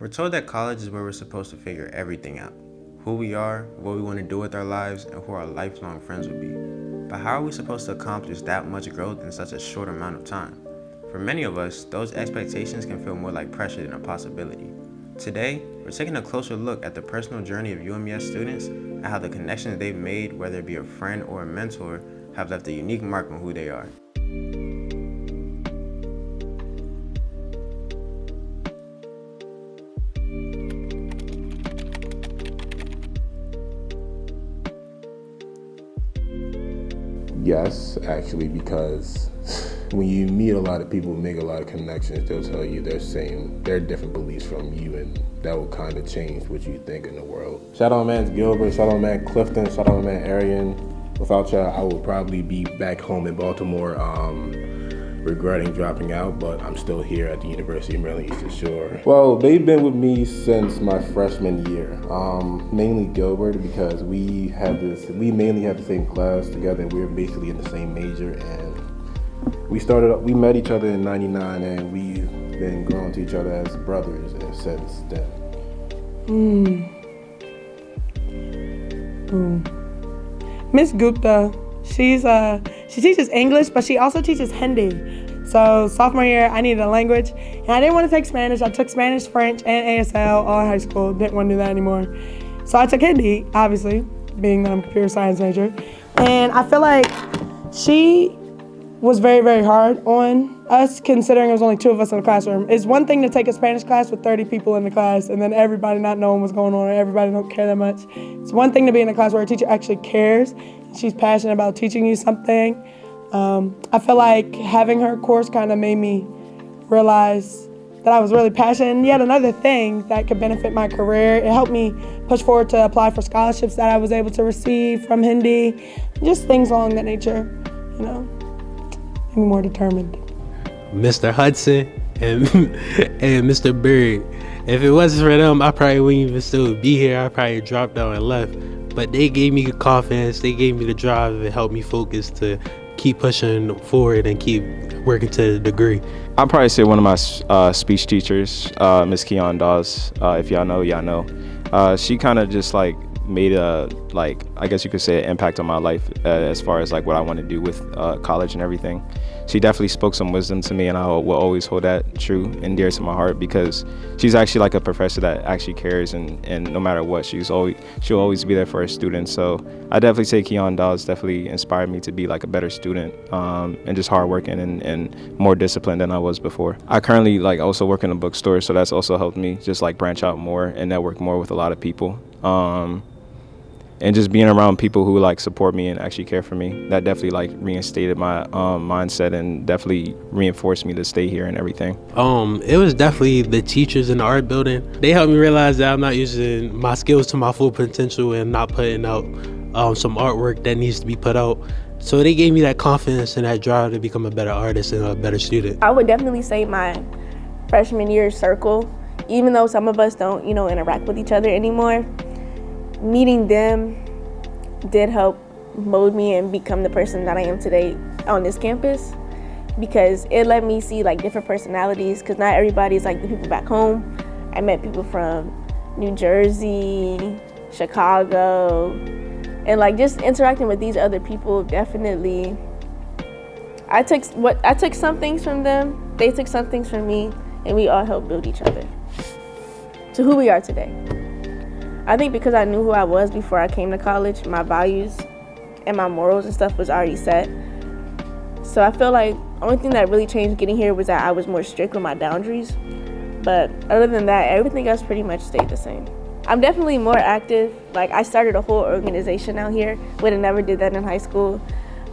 We're told that college is where we're supposed to figure everything out. Who we are, what we want to do with our lives, and who our lifelong friends will be. But how are we supposed to accomplish that much growth in such a short amount of time? For many of us, those expectations can feel more like pressure than a possibility. Today, we're taking a closer look at the personal journey of UMES students and how the connections they've made, whether it be a friend or a mentor, have left a unique mark on who they are. Yes, actually, because when you meet a lot of people, make a lot of connections, they'll tell you their different beliefs from you, and that will kind of change what you think in the world. Shout out man Gilbert, shout out man Clifton, shout out man Arian. Without y'all, I would probably be back home in Baltimore, regretting dropping out, but I'm still here at the University of Maryland Eastern Shore. Well, they've been with me since my freshman year. Mainly Gilbert, because we mainly had the same class together, and we were basically in the same major, and we met each other in '99, and we've been growing to each other as brothers since then. Miss Gupta, she teaches English, but she also teaches Hindi. So sophomore year, I needed a language, and I didn't want to take Spanish. I took Spanish, French, and ASL all in high school. Didn't want to do that anymore. So I took Hindi, obviously, being that I'm a computer science major. And I feel like she was very, very hard on us, considering there was only 2 of us in the classroom. It's one thing to take a Spanish class with 30 people in the class and then everybody not knowing what's going on, or everybody don't care that much. It's one thing to be in a class where a teacher actually cares. She's passionate about teaching you something. I feel like having her course kind of made me realize that I was really passionate. And yet another thing that could benefit my career, it helped me push forward to apply for scholarships that I was able to receive from Hindi, just things along that nature, made me more determined. Mr. Hudson and Mr. Bird. If it wasn't for them, I probably wouldn't even still be here. I probably dropped out and left. But they gave me the confidence, they gave me the drive, and helped me focus to keep pushing forward and keep working to the degree. I'd probably say one of my speech teachers, Miss Keon Dawes. If y'all know. She kind of just made I guess you could say an impact on my life as far as what I want to do with college and everything. She definitely spoke some wisdom to me, and I will always hold that true and dear to my heart, because she's actually a professor that actually cares, and no matter what, she'll always be there for her students. So I definitely say Keon Dawes definitely inspired me to be a better student, and just hardworking and more disciplined than I was before. I currently also work in a bookstore, so that's also helped me just branch out more and network more with a lot of people. And just being around people who support me and actually care for me, that definitely reinstated my mindset and definitely reinforced me to stay here and everything. It was definitely the teachers in the art building. They helped me realize that I'm not using my skills to my full potential and not putting out some artwork that needs to be put out. So they gave me that confidence and that drive to become a better artist and a better student. I would definitely say my freshman year circle, even though some of us don't, interact with each other anymore. Meeting them did help mold me and become the person that I am today on this campus, because it let me see different personalities, because not everybody's like the people back home. I met people from New Jersey, Chicago, and just interacting with these other people definitely, I took some things from them, they took some things from me, and we all helped build each other to who we are today. I think because I knew who I was before I came to college, my values and my morals and stuff was already set. So I feel like the only thing that really changed getting here was that I was more strict with my boundaries. But other than that, everything else pretty much stayed the same. I'm definitely more active. I started a whole organization out here. Would have never did that in high school.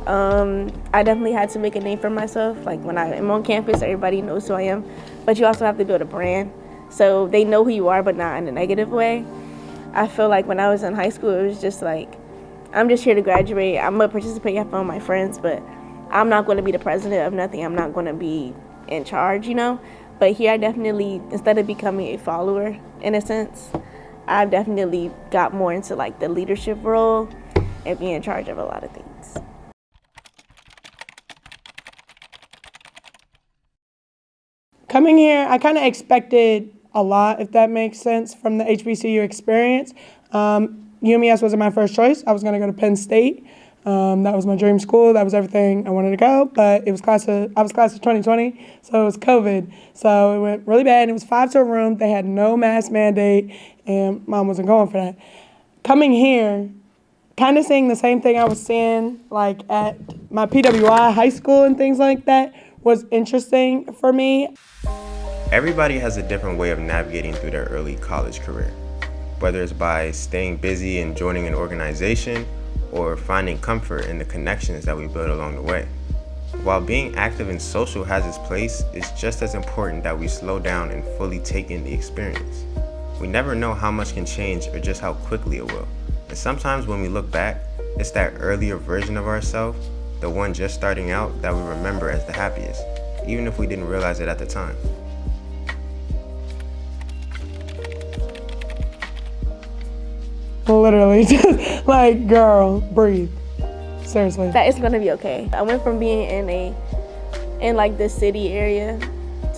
I definitely had to make a name for myself. When I am on campus, everybody knows who I am. But you also have to build a brand, so they know who you are, but not in a negative way. I feel like when I was in high school, it was just I'm just here to graduate. I'm going to participate, have fun with my friends, but I'm not going to be the president of nothing. I'm not going to be in charge, But here I definitely, instead of becoming a follower, in a sense, I've definitely got more into the leadership role and being in charge of a lot of things. Coming here, I kind of expected a lot, if that makes sense, from the HBCU experience. UMES wasn't my first choice. I was going to go to Penn State. That was my dream school. That was everything I wanted to go, but I was class of 2020, so it was COVID. So it went really bad. It was 5 to a room. They had no mask mandate, and mom wasn't going for that. Coming here, kind of seeing the same thing I was seeing like at my PWI high school and things like that was interesting for me. Everybody has a different way of navigating through their early college career, whether it's by staying busy and joining an organization or finding comfort in the connections that we build along the way. While being active and social has its place, it's just as important that we slow down and fully take in the experience. We never know how much can change or just how quickly it will. And sometimes when we look back, it's that earlier version of ourselves, the one just starting out, that we remember as the happiest, even if we didn't realize it at the time. Literally, just like, girl, breathe. Seriously. That it's gonna be okay. I went from being in like the city area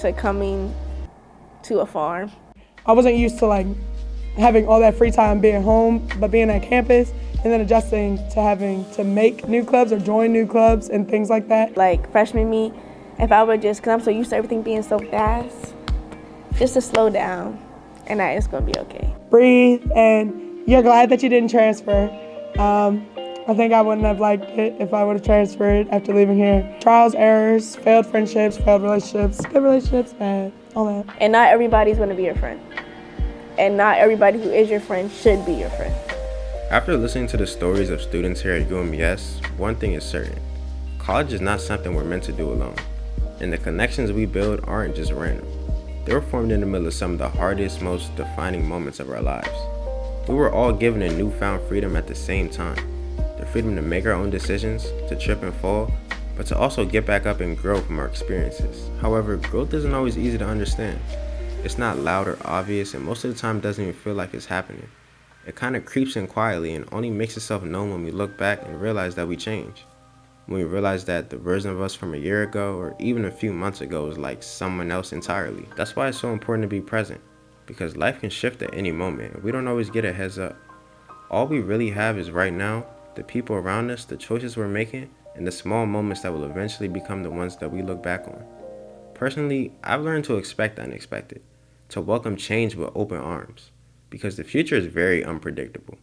to coming to a farm. I wasn't used to like having all that free time being home, but being at campus and then adjusting to having to make new clubs or join new clubs and things like that. Like freshman me, if I would just, cause I'm so used to everything being so fast, just to slow down, and that it's gonna be okay. Breathe, and you're glad that you didn't transfer. I think I wouldn't have liked it if I would have transferred after leaving here. Trials, errors, failed friendships, failed relationships, good relationships, bad, all that. And not everybody's gonna be your friend. And not everybody who is your friend should be your friend. After listening to the stories of students here at UMES, one thing is certain. College is not something we're meant to do alone. And the connections we build aren't just random. They were formed in the middle of some of the hardest, most defining moments of our lives. We were all given a newfound freedom at the same time. The freedom to make our own decisions, to trip and fall, but to also get back up and grow from our experiences. However, growth isn't always easy to understand. It's not loud or obvious, and most of the time doesn't even feel like it's happening. It kind of creeps in quietly and only makes itself known when we look back and realize that we changed. When we realize that the version of us from a year ago or even a few months ago is like someone else entirely. That's why it's so important to be present, because life can shift at any moment and we don't always get a heads up. All we really have is right now, the people around us, the choices we're making, and the small moments that will eventually become the ones that we look back on. Personally, I've learned to expect the unexpected, to welcome change with open arms, because the future is very unpredictable.